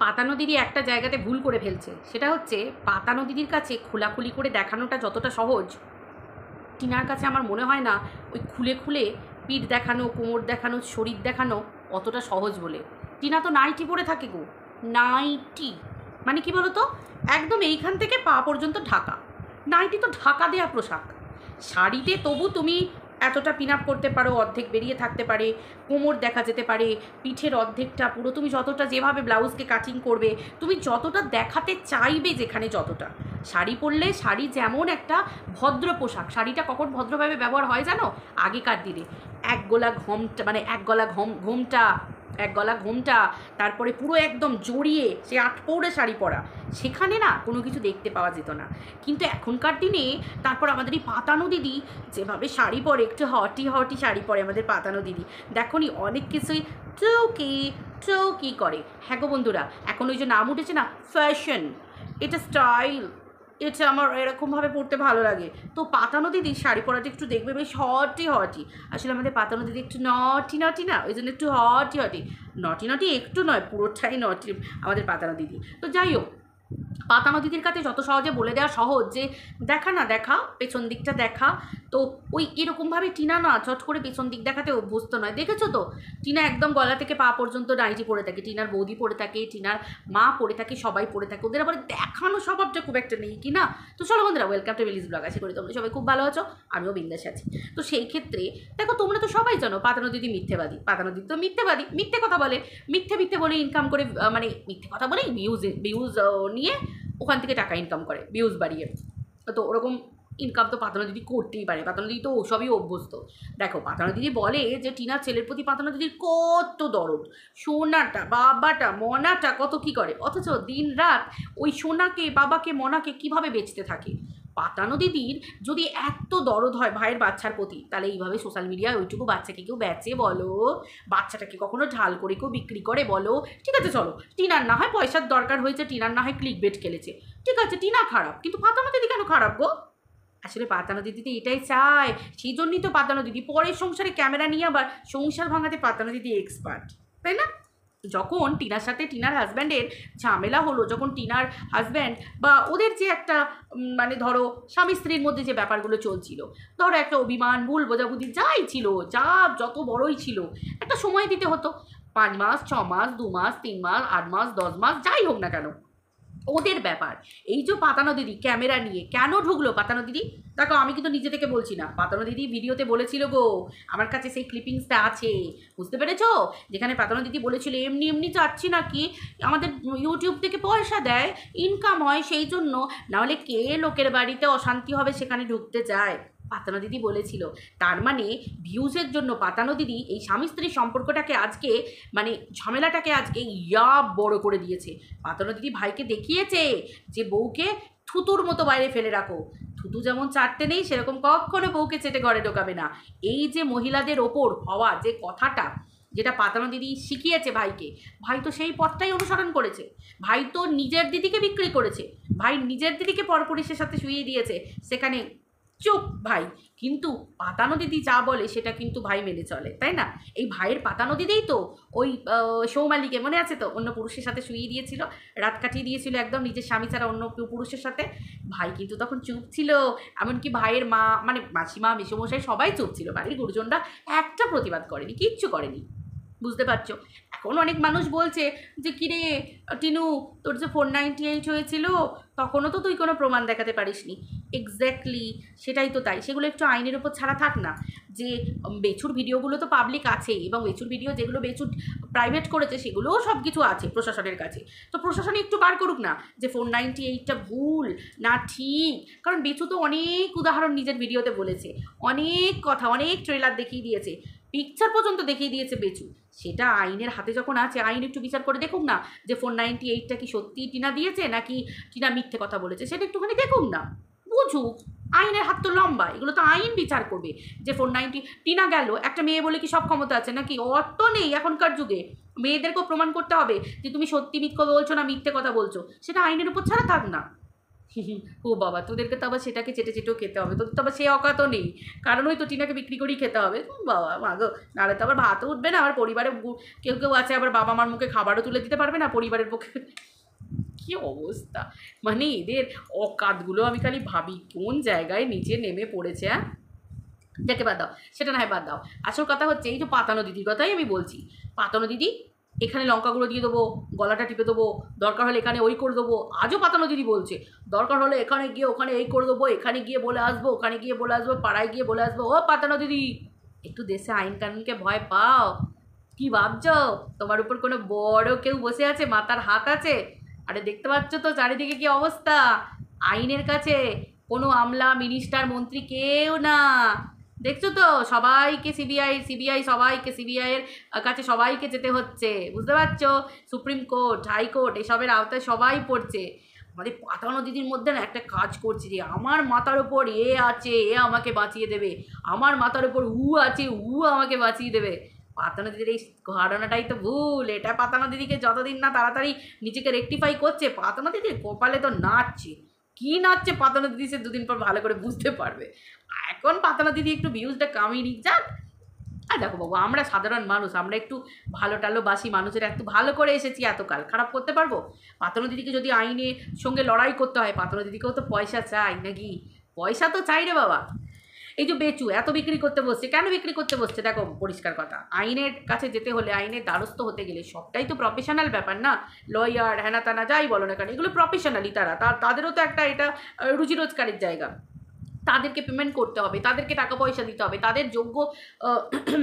পাতানো দিদি একটা জায়গাতে ভুল করে ফেলছে, সেটা হচ্ছে পাতানো দিদির কাছে খোলাখুলি করে দেখানোটা যতটা সহজ, টিনার কাছে আমার মনে হয় না ওই খুলে খুলে পিঠ দেখানো, কোমর দেখানো, শরীর দেখানো অতটা সহজ বলে। টিনা তো নাইটি পরে থাকে গো, নাইটি মানে কি বলো তো, একদম এইখান থেকে পা পর্যন্ত ঢাকা। নাইটি তো ঢাকা দেয়া পোশাক। শাড়িতে তবু তুমি এতটা পিন আপ করতে পারো, অর্ধেক বেরিয়ে থাকতে পারে, কোমর দেখা যেতে পারে, পিঠের অর্ধেকটা পুরো, তুমি যতটা যেভাবে ব্লাউজকে কাটিং করবে, তুমি যতটা দেখাতে চাইবে, যেখানে যতটা। শাড়ি পরলে, শাড়ি যেমন একটা ভদ্র পোশাক, শাড়িটা কখন ভদ্রভাবে ব্যবহার হয় জানো? আগেকার দিনে এক গলা ঘোমটা, মানে এক গলা ঘোমটা, তারপরে পুরো একদম জড়িয়ে সে আটপৌরে শাড়ি পরা, সেখানে না কোনো কিছু দেখতে পাওয়া যেত না। কিন্তু এখনকার দিনে তারপর আমাদের এই পাতানো দিদি যেভাবে শাড়ি পরে, একটু হটি শাড়ি পরে আমাদের পাতানো দিদি, দেখো নি অনেক কিছুই চৌকি করে। হ্যাঁ গো বন্ধুরা, এখন ওই যে নাম উঠেছে না ফ্যাশন, এটা স্টাইল, এটা আমার এরকমভাবে পড়তে ভালো লাগে। তো পাতানো দিদি শাড়ি পরাটা একটু দেখবে বেশ হটি। আসলে আমাদের পাতানো দিদি একটু নটি না, ওই জন্য একটু হটি। নটি একটু নয়, পুরোটাই নটি আমাদের পাতানো দিদি। তো যাই হোক, পাতানো দিদির কাছে যত সহজে বলে দেওয়া সহজ যে দেখা পেছন দিকটা দেখা, তো ওই এরকমভাবে টিনা না চট করে পেছন দিক দেখাতে অভ্যস্ত নয়। দেখেছো তো, টিনা একদম গলা থেকে পা পর্যন্ত নাইটি পরে থাকে, টিনার বৌদি পরে থাকে, টিনার মা পরে থাকে, সবাই পরে থাকে, ওদের আবার দেখানো স্বভাবটা খুব একটা নেই কি না। তো চলো বন্ধুরা, ওয়েলকাম টু ভিলিজ ব্লগ। আশা করি তোমরা সবাই খুব ভালো আছো, আমিও বিন্দাস আছি। তো সেই ক্ষেত্রে দেখো, তোমরা তো সবাই জানো পাতানো দিদি মিথ্যেবাদী। পাতানো দিদি তো মিথ্যেবাদী, মিথ্যে কথা বলে, মিথ্যে বলে ইনকাম করে, মানে মিথ্যে কথা বলেই ভিউজ নিয়ে ওখান থেকে টাকা ইনকাম করে, ভিউজ বাড়িয়ে। তো ওরকম ইনকাম তো পাতানো দিদি করতেই পারে, পাতানো দিদি তো ওসবই অভ্যস্ত। দেখো, পাতানো দিদি বলে যে টিনার ছেলের প্রতি পাতানো দিদির কত দরদ, সোনাটা বাবাটা মনাটা কত কী করে, অথচ দিন রাত ওই সোনাকে বাবাকে মনাকে কিভাবে বেচতে থাকে। পাতানো দিদির যদি এত দরদ হয় ভাইয়ের বাচ্চার প্রতি, তাহলে এইভাবে সোশ্যাল মিডিয়ায় ওইটুকু বাচ্চাকে কেউ বেচে বলো, বাচ্চাটাকে কখনো ঢাল করে কেউ বিক্রি করে বলো? ঠিক আছে চলো, টিনার না হয় পয়সার দরকার হয়েছে, টিনার না হয় ক্লিক বেট খেলেছে, ঠিক আছে, টিনা খারাপ, কিন্তু পাতানো দিদি কেন খারাপ গো? আসলে পাতানো দিদি তো এটাই চায়, সেই জন্যই তো পাতানো দিদি পরের সংসারে ক্যামেরা নিয়ে আবার সংসার ভাঙাতে পাতানো দিদি এক্সপার্ট, তাই না? যখন টিনার সাথে টিনার হাজব্যান্ডের ঝামেলা হলো, যখন টিনার হাজব্যান্ড বা ওদের যে একটা মানে ধরো স্বামী স্ত্রীর মধ্যে যে ব্যাপারগুলো চলছিল, ধরো একটা অভিমান, ভুল বোঝাবুঝি যাই ছিল, যত বড়ই ছিল, একটা সময় দিতে হতো। 5 মাস, 6 মাস, 2 মাস, 3 মাস, 8 মাস, 10 মাস, যাই হোক না কেন, ওদের ব্যাপার। এই যে পাতানো দিদি ক্যামেরা নিয়ে কেন ঢুকলো পাতানো দিদি, দেখো আমি কিন্তু নিজে থেকে বলছি না, পাতানো দিদি ভিডিওতে বলেছিল গো, আমার কাছে সেই ক্লিপিংসটা আছে, বুঝতে পেরেছো? যেখানে পাতানো দিদি বলেছিল এমনি চাচ্ছি নাকি আমাদের ইউটিউব থেকে পয়সা দেয়, ইনকাম হয়, সেই জন্য, নাহলে কে লোকের বাড়িতে অশান্তি হবে সেখানে ঢুকতে চায়, পাতানো দিদি বলেছিল। তার মানে ভিউজের জন্য পাতানো দিদি এই স্বামী স্ত্রীর সম্পর্কটাকে আজকে, মানে ঝামেলাটাকে আজকে বড় করে দিয়েছে। পাতানো দিদি ভাইকে দেখিয়েছে যে বউকে থুতুর মতো বাইরে ফেলে রাখো, থুতু যেমন চাটতে নেই, সেরকম কখনো বউকে চেটে ঘরে ঢোকাবে না। এই যে মহিলাদের ওপর হওয়া যে কথাটা, যেটা পাতানো দিদি শিখিয়েছে ভাইকে, ভাই তো সেই পথটাই অনুসরণ করেছে। ভাই তো নিজের দিদিকে বিক্রি করেছে, ভাই নিজের দিদিকে পরপুরুষের সাথে শুইয়ে দিয়েছে, সেখানে চুপ ভাই। কিন্তু পাতানো দিদি যা বলে সেটা কিন্তু ভাই মেনে চলে, তাই না? এই ভাইয়ের পাতানো দিদিই তো ওই সৌমালিকে, মনে আছে তো, অন্য পুরুষের সাথে শুইয়ে দিয়েছিল, রাত কাটিয়ে দিয়েছিল একদম নিজের স্বামী ছাড়া অন্য পুরুষের সাথে। ভাই কিন্তু তখন চুপ ছিল, এমনকি ভাইয়ের মা, মানে মাসিমা, মেসোমশাই সবাই চুপ ছিল, বাড়ির গুরুজনরা একটা প্রতিবাদ করেনি, কিচ্ছু করেনি, বুঝতে পারছো? এখন অনেক মানুষ বলছে যে কিরে টিনু, তোর যে 498 হয়েছিল তখনও তো তুই কোনো প্রমাণ দেখাতে পারিসনি। এক্স্যাক্টলি সেটাই তো, তাই সেগুলো একটু আইনের উপর ছাড়া থাক না। যে বেচুর ভিডিওগুলো তো পাবলিক আছে, এবং বেচুর ভিডিও যেগুলো বেচু প্রাইভেট করেছে সেগুলোও সব কিছু আছে প্রশাসনের কাছে। তো প্রশাসন একটু বার করুক না যে 498টা ভুল না ঠিক, কারণ বেচু তো অনেক উদাহরণ নিজের ভিডিওতে বলেছে, অনেক কথা, অনেক ট্রেলার দেখিয়ে দিয়েছে, পিকচার পর্যন্ত দেখিয়ে দিয়েছে বেচু। সেটা আইনের হাতে যখন আছে, আইন একটু বিচার করে দেখুক না যে 498টা কি সত্যিই টিনা দিয়েছে নাকি টিনা মিথ্যে কথা বলেছে, সেটা একটুখানি দেখুক না, বুঝুক। আইনের হাত তো লম্বা, এগুলো তো আইন বিচার করবে। যে 490 টিনা গেল, একটা মেয়ে বলে কি সব ক্ষমতা আছে নাকি? অত নেই এখনকার যুগে, মেয়েদেরকেও প্রমাণ করতে হবে যে তুমি সত্যি মিথ্যে বলছো না মিথ্যে কথা বলছো, সেটা আইনের উপর ছাড়া থাক না। ও বাবা, তোদেরকে তো আবার সেটাকে চেটে চেটেও খেতে হবে, তোদের তো আবার সে অকাতও নেই, কারণ ওই তো টিনাকে বিক্রি করেই খেতে হবে। বাবা মাগো, নাহলে তো আবার ভাতও উঠবে না, আবার পরিবারে কেউ কেউ আছে আবার বাবা মার মুখে খাবারও তুলে দিতে পারবে না পরিবারের পক্ষে। কি অবস্থা, মানে এদের অকাতগুলো আমি খালি ভাবি কোন জায়গায় নিচে নেমে পড়েছে। হ্যাঁ, যাকে বাদ দাও, সেটা না হয় বাদ দাও। আসল কথা হচ্ছে এই যে পাতানো দিদির কথাই আমি বলছি। পাতানো দিদি এখানে লঙ্কা গুঁড়ো দিয়ে দেবো, গলাটা টিপে দেবো, দরকার হলে এখানে ওই করে দেবো। আজও পাতানো দিদি বলছে দরকার হলে এখানে গিয়ে ওখানে এই করে দেবো, এখানে গিয়ে বলে আসবো, ওখানে গিয়ে বলে আসবো, পাড়ায় গিয়ে বলে আসবো। ও পাতানো দিদি, একটু দেশে আইন কানুনকে ভয় পাও? কি ভাবছ তোমার উপর কোনো বড় কেউ বসে আছে, মাথার হাত আছে? আরে দেখতে পাচ্ছ তো চারিদিকে কি অবস্থা। আইনের কাছে কোনো আমলা, মিনিস্টার, মন্ত্রী কেউ না। দেখছো তো সবাইকে সিবিআই সবাইকে সিবিআইয়ের কাছে সবাইকে যেতে হচ্ছে, বুঝতে পারছো? সুপ্রিম কোর্ট, হাইকোর্ট এসবের আওতায় সবাই পড়ছে। আমাদের পাতানো দিদির মধ্যে না একটা কাজ করছে যে আমার মাথার ওপর এ আছে, এ আমাকে বাঁচিয়ে দেবে, আমার মাথার ওপর উ আছে, উ আমাকে বাঁচিয়ে দেবে। পাতানো দিদির এই ধারণাটাই তো ভুল। এটা পাতানো দিদিকে যতদিন না তাড়াতাড়ি নিজেকে রেকটিফাই করছে, পাতানো দিদির কপালে তো নাচছে। কি নাচছে পাতানো দিদি সে দুদিন পর ভালো করে বুঝতে পারবে। এখন পাতানো দিদি একটু ভিউজটা কামিয়ে নিক যাক। আর দেখো বাবু, আমরা সাধারণ মানুষ, আমরা একটু ভালো টালো বাসি মানুষের একটু ভালো করে এসেছি, এতকাল খারাপ করতে পারবো? পাতানো দিদিকে যদি আইনের সঙ্গে লড়াই করতে হয়, পাতানো দিদিকেও তো পয়সা চাই নাকি? পয়সা তো চাই রে বাবা। এই যে বেচু এত বিক্রি করতে বসছে, কেন বিক্রি করতে বসছে? দেখো পরিষ্কার কথা, আইনের কাছে যেতে হলে, আইনের দ্বারস্থ হতে গেলে সবটাই তো প্রফেশনাল ব্যাপার না। লয়ার হ্যানা তানা যাই বলো না কেন, এগুলো প্রফেশনালি তাদেরও তো একটা এটা রুজি রোজগারের জায়গা। তাদেরকে পেমেন্ট করতে হবে, তাদেরকে টাকা পয়সা দিতে হবে, তাদের যোগ্য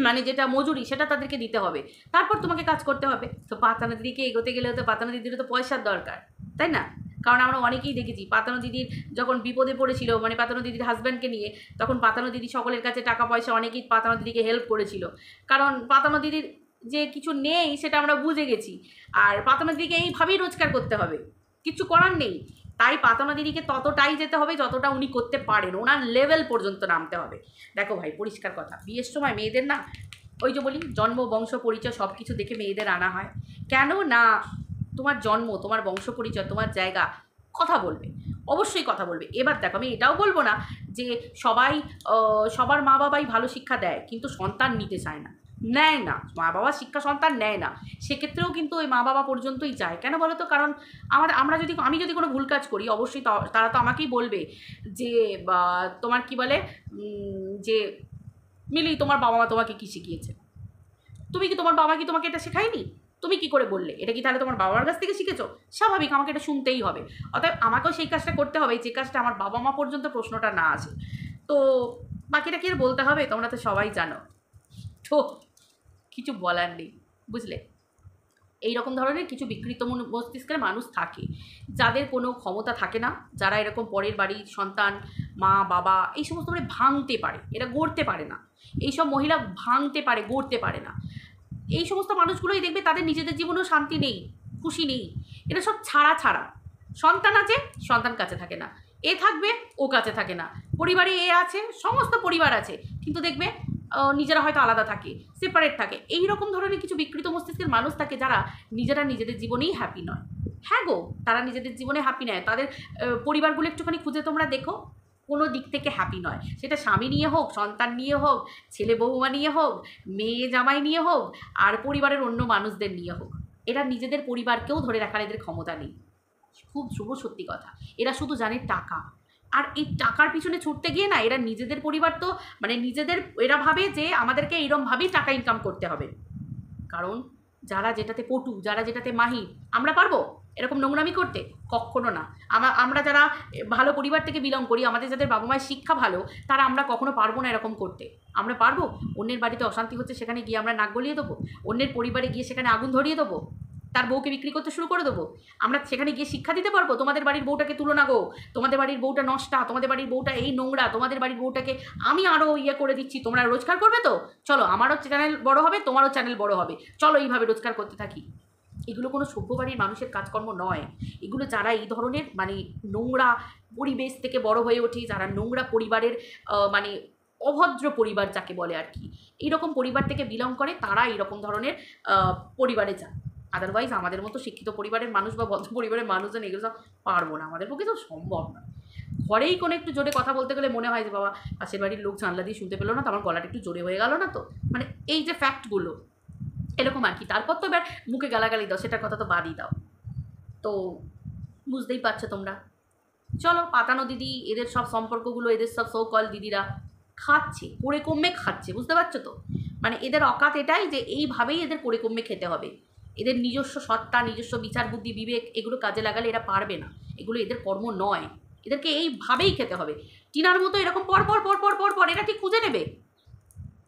মানে যেটা মজুরি সেটা তাদেরকে দিতে হবে, তারপর তোমাকে কাজ করতে হবে। তো পাতানো দিদিকে এগোতে গেলেও তো পাতানো দিদিরও তো পয়সার দরকার, তাই না? কারণ আমরা অনেকেই দেখেছি পাতানো দিদির যখন বিপদে পড়েছিল, মানে পাতানো দিদির হাজব্যান্ডকে নিয়ে, তখন পাতানো দিদি সকলের কাছে টাকা পয়সা অনেকেই পাতানো দিদিকে হেল্প করেছিল। কারণ পাতানো দিদির যে কিছু নেই সেটা আমরা বুঝে গেছি, আর পাতানো দিদিকে এইভাবেই রোজগার করতে হবে, কিছু করার নেই। তাই পাতানো দিদিকে ততটাই যেতে হবে যতটা উনি করতে পারেন, ওনার লেভেল পর্যন্ত নামতে হবে। দেখো ভাই, পরিষ্কার কথা, বিয়ের সময় মেয়েদের না ওই যে বলি জন্ম, বংশ, পরিচয় সব কিছু দেখে মেয়েদের আনা হয়। কেন না? তোমার জন্ম, তোমার বংশ পরিচয়, তোমার জায়গা, কথা বলবে, অবশ্যই কথা বলবে। এবার দেখো, আমি এটাও বলবো না যে সবাই সবার মা বাবাই ভালো শিক্ষা দেয় কিন্তু সন্তান নিতে চায় না, নেয় না, মা বাবা শিক্ষা সন্তান নেয় না, সেক্ষেত্রেও কিন্তু ওই মা বাবা পর্যন্তই যায়। কেন বলো তো? কারণ আমি যদি কোনো ভুল কাজ করি, অবশ্যই তারা তো আমাকেই বলবে যে তোমার কি বলে যে মিলি, তোমার বাবা মা তোমাকে কী শিখিয়েছে? তোমার বাবা কি তোমাকে এটা শেখায়নি? তুমি কি করে বললে? এটা কি তাহলে তোমার বাবা মার কাছ থেকে শিখেছো? স্বাভাবিক, আমাকে এটা শুনতেই হবে। অতএব আমাকেও সেই কাজটা করতে হবে যে কাজটা আমার বাবা মা পর্যন্ত প্রশ্নটা না আসে। তো বাকিটা কি আর বলতে হবে, তোমরা তো সবাই জানো। তো কিছু বলার নেই, বুঝলে? এই রকম ধরনের কিছু বিকৃত মস্তিষ্কের মানুষ থাকে, যাদের কোনো ক্ষমতা থাকে না, যারা এরকম পরের বাড়ির সন্তান, মা বাবা এই সমস্ত মানে ভাঙতে পারে, এরা গড়তে পারে না। এইসব মহিলা ভাঙতে পারে, গড়তে পারে না। এই সমস্ত মানুষগুলোই দেখবে তাদের নিজেদের জীবনেও শান্তি নেই, খুশি নেই। এরা সব ছাড়া ছাড়া। সন্তান আছে, সন্তান কাছে থাকে না, এ থাকবে, ও কাছে থাকে না, পরিবারে এ আছে, সমস্ত পরিবার আছে, কিন্তু দেখবে নিজেরা হয়তো আলাদা থাকে, সেপারেট থাকে। এই রকম ধরনের কিছু বিকৃত মস্তিষ্কের মানুষ থাকে যারা নিজেরা নিজেদের জীবনেই হ্যাপি নয়। হ্যাঁ গো, তারা নিজেদের জীবনে হ্যাপি নয়, তাদের পরিবারগুলো একটুখানি খুঁজে তোমরা দেখো, কোনো দিক থেকে হ্যাপি নয়। সেটা স্বামী নিয়ে হোক, সন্তান নিয়ে হোক, ছেলে বৌমা নিয়ে হোক, মেয়ে জামাই নিয়ে হোক, আর পরিবারের অন্য মানুষদের নিয়ে হোক, এরা নিজেদের পরিবারকেও ধরে রাখার এদের ক্ষমতা নেই। খুব ধ্রুব সত্যি কথা। এরা শুধু জানে টাকা, আর এই টাকার পিছনে ছুটতে গিয়ে না এরা নিজেদের পরিবার তো মানে নিজেদের এরা ভাবে যে আমাদেরকে এইরকমভাবেই টাকা ইনকাম করতে হবে। কারণ যারা যেটাতে পটু, যারা যেটাতে মাহির, আমরা পারবো এরকম নোংরামি করতে? কখনো না। আমরা যারা ভালো পরিবার থেকে বিলং করি, আমাদের যাদের বাবা মায়ের শিক্ষা ভালো, তারা আমরা কখনো পারবো না এরকম করতে। আমরা পারবো অন্যের বাড়িতে অশান্তি হচ্ছে সেখানে গিয়ে আমরা নাক গলিয়ে দেবো? অন্যের পরিবারে গিয়ে সেখানে আগুন ধরিয়ে দেবো? তার বউকে বিক্রি করতে শুরু করে দেবো? আমরা সেখানে গিয়ে শিক্ষা দিতে পারবো তোমাদের বাড়ির বউটাকে তুলো না গো, তোমাদের বাড়ির বউটা নষ্টা, তোমাদের বাড়ির বউটা এই নোংরা, তোমাদের বাড়ির বউটাকে আমি আরও ইয়ে করে দিচ্ছি, তোমরা রোজগার করবে তো? চলো, আমারও চ্যানেল বড় হবে, তোমারও চ্যানেল বড় হবে, চলো এইভাবে রোজগার করতে থাকি। এগুলো কোনো সভ্য বাড়ির মানুষের কাজকর্ম নয়। এগুলো যারা এই ধরনের মানে নোংরা পরিবেশ থেকে বড় হয়ে ওঠে, যারা নোংরা পরিবারের মানে অভদ্র পরিবার যাকে বলে আর কি, এইরকম পরিবার থেকে বিলং করে, তারা এইরকম ধরনের পরিবারে যায়। আদারওয়াইজ আমাদের মতো শিক্ষিত পরিবারের মানুষ বা ভদ্র পরিবারের মানুষজন এগুলো সব পারবো না, আমাদের পক্ষে তো সম্ভব না। ঘরেই কোনো একটু জোরে কথা বলতে গেলে মনে হয় যে বাবা পাশের বাড়ির লোক জানলা দিয়ে শুনতে পেলো না তো আমার গলাটা একটু জোরে হয়ে গেল না তো, মানে এই যে ফ্যাক্টগুলো এরকম আর কি। তারপর তো এবার মুখে গালাগালি দাও, সেটার কথা তো বাদই দাও। তো বুঝতেই পারছো তোমরা। চলো, পাতানো দিদি এদের সব সম্পর্কগুলো, এদের সব সো কল দিদিরা খাচ্ছে, করে কমে খাচ্ছে, বুঝতে পারছো তো? মানে এদের অকাত এটাই যে এইভাবেই এদের করে কমে খেতে হবে। এদের নিজস্ব সত্তা, নিজস্ব বিচার বুদ্ধি বিবেক এগুলো কাজে লাগালে এরা পারবে না, এগুলো এদের কর্ম নয়, এদেরকে এইভাবেই খেতে হবে। টিনার মতো এরকম পর পর পর পর পর পর এরা ঠিক খুঁজে নেবে।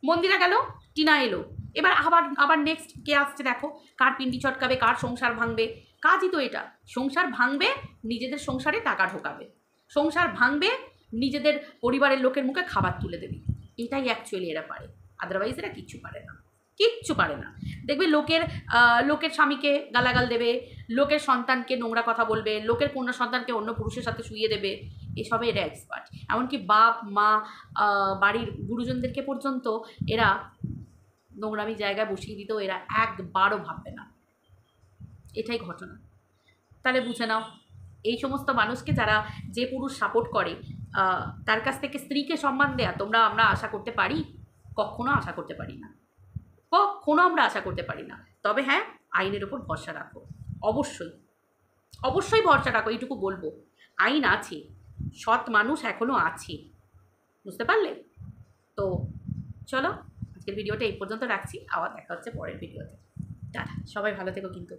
মন্দিরা গেল, টিনা এলো, এবার আবার আবার নেক্সট কে আসছে দেখো, কার পিন্ডি চটকাবে, কার সংসার ভাঙবে। কাজই তো এটা, সংসার ভাঙবে, নিজেদের সংসারে টাকা ঢোকাবে, সংসার ভাঙবে, নিজেদের পরিবারের লোকের মুখে খাবার তুলে দেবে। এটাই অ্যাকচুয়ালি এরা পারে, আদারওয়াইজ এরা কিচ্ছু পারে না, কিচ্ছু পারে না। দেখবে লোকের স্বামীকে গালাগাল দেবে, লোকের সন্তানকে নোংরা কথা বলবে, লোকের কন্যা সন্তানকে অন্য পুরুষের সাথে শুইয়ে দেবে, এসবে এরা এক্সপার্ট। এমনকি বাপ মা, বাড়ির গুরুজনদেরকে পর্যন্ত এরা নোংরামি জায়গায় বসিয়ে দিতেও এরা একবারও ভাববে না। এটাই ঘটনা। তাহলে বুঝে নাও, এই সমস্ত মানুষকে যারা, যে পুরুষ সাপোর্ট করে তার কাছ থেকে স্ত্রীকে সম্মান দেয়া আমরা আশা করতে পারি? কখনো আশা করতে পারি না, কখনো আমরা আশা করতে পারি না। তবে হ্যাঁ, আইনের ওপর ভরসা রাখো, অবশ্যই অবশ্যই ভরসা রাখো, এইটুকু বলবো। আইন আছে, সৎ মানুষ এখনও আছে, বুঝতে পারলে তো? চলো, আজকের ভিডিওটা এই পর্যন্ত রাখছি, আবার দেখা হচ্ছে পরের ভিডিওতে। টাটা, সবাই ভালো থেকো কিন্তু।